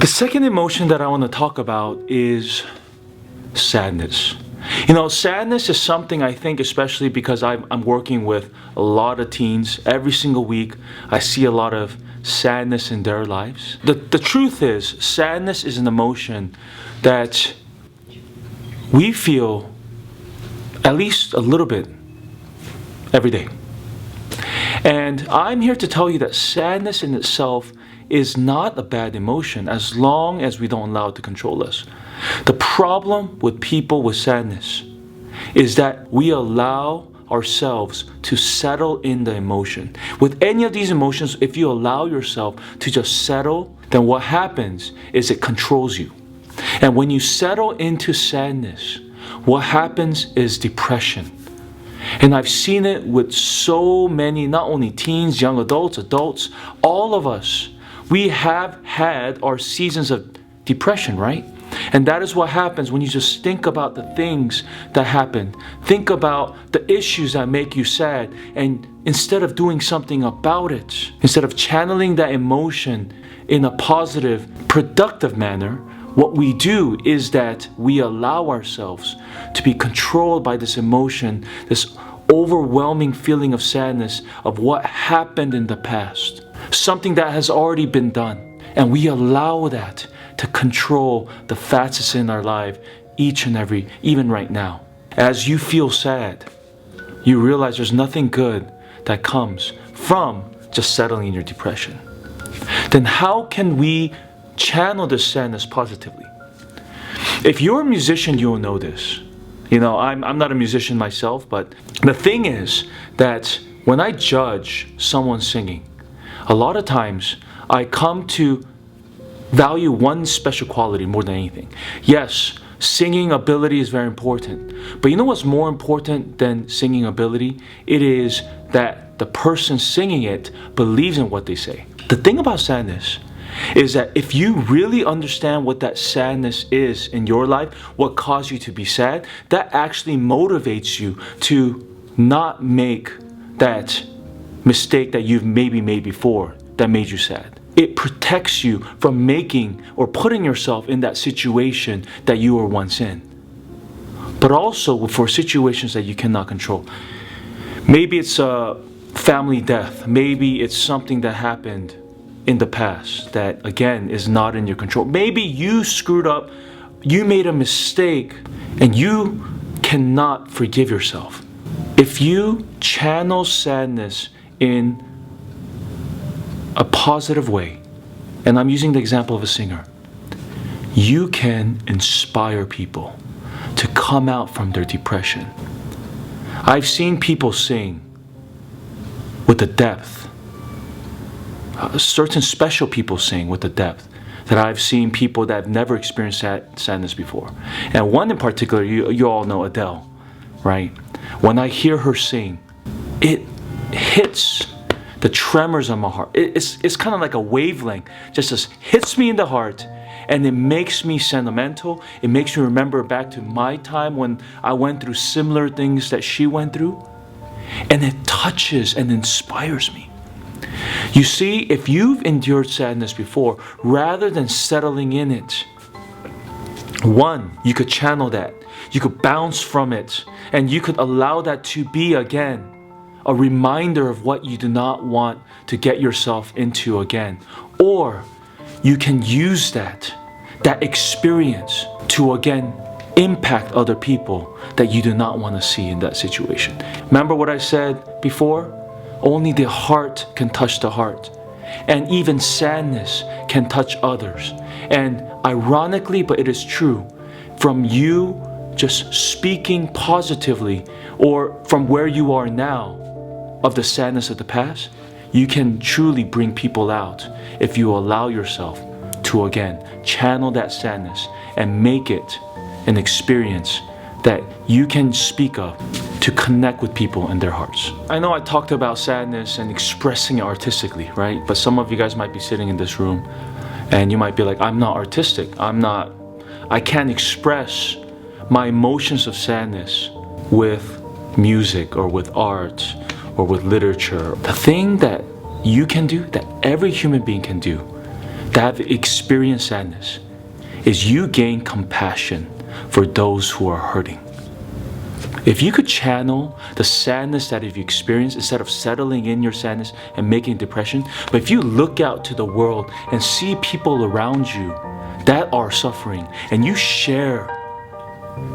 The second emotion that I want to talk about is sadness. You know, sadness is something I think, especially because I'm working with a lot of teens. Every single week, I see a lot of sadness in their lives. The truth is, sadness is an emotion that we feel at least a little bit every day. And I'm here to tell you that sadness in itself is not a bad emotion as long as we don't allow it to control us. The problem with people with sadness is that we allow ourselves to settle in the emotion. With any of these emotions, if you allow yourself to just settle, then what happens is it controls you. And when you settle into sadness, what happens is depression. And I've seen it with so many, not only teens, young adults, all of us. We have had our seasons of depression, right? And that is what happens when you just think about the things that happen. Think about the issues that make you sad. And instead of doing something about it, instead of channeling that emotion in a positive, productive manner, what we do is that we allow ourselves to be controlled by this emotion, this overwhelming feeling of sadness of what happened in the past, something that has already been done. And we allow that to control the facets in our life each and every, even right now. As you feel sad, you realize there's nothing good that comes from just settling in your depression. Then how can we channel this sadness positively? If you're a musician, you'll know this. You know, I'm not a musician myself, but the thing is that when I judge someone singing, a lot of times I come to value one special quality more than anything. Yes, singing ability is very important, but you know what's more important than singing ability? It is that the person singing it believes in what they say. The thing about sadness is that if you really understand what that sadness is in your life, what caused you to be sad, that actually motivates you to not make that mistake that you've maybe made before that made you sad. It protects you from making or putting yourself in that situation that you were once in. But also for situations that you cannot control. Maybe it's a family death. Maybe it's something that happened in the past that, again, is not in your control. Maybe you screwed up, you made a mistake, and you cannot forgive yourself. If you channel sadness in a positive way, and I'm using the example of a singer, you can inspire people to come out from their depression. I've seen people sing with the depth. Certain special people sing with the depth that I've seen people that have never experienced sadness before. And one in particular, you all know Adele, right? When I hear her sing, it hits the tremors on my heart. It's kind of like a wavelength, just hits me in the heart, and it makes me sentimental. It makes me remember back to my time when I went through similar things that she went through, and it touches and inspires me. You see, if you've endured sadness before, rather than settling in it, one, you could channel that. You could bounce from it, and you could allow that to be, again, a reminder of what you do not want to get yourself into again. Or you can use that experience to, again, impact other people that you do not want to see in that situation. Remember what I said before? Only the heart can touch the heart. And even sadness can touch others. And ironically, but it is true, from you just speaking positively or from where you are now of the sadness of the past, you can truly bring people out if you allow yourself to, again, channel that sadness and make it an experience that you can speak of to connect with people in their hearts. I know I talked about sadness and expressing it artistically, right? But some of you guys might be sitting in this room and you might be like, I'm not artistic. I can't express my emotions of sadness with music or with art or with literature. The thing that you can do, that every human being can do, that have experienced sadness is you gain compassion for those who are hurting. If you could channel the sadness that you've experienced instead of settling in your sadness and making depression, but if you look out to the world and see people around you that are suffering and you share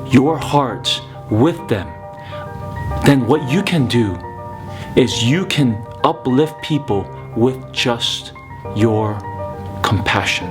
your hearts with them, then what you can do is you can uplift people with just your compassion.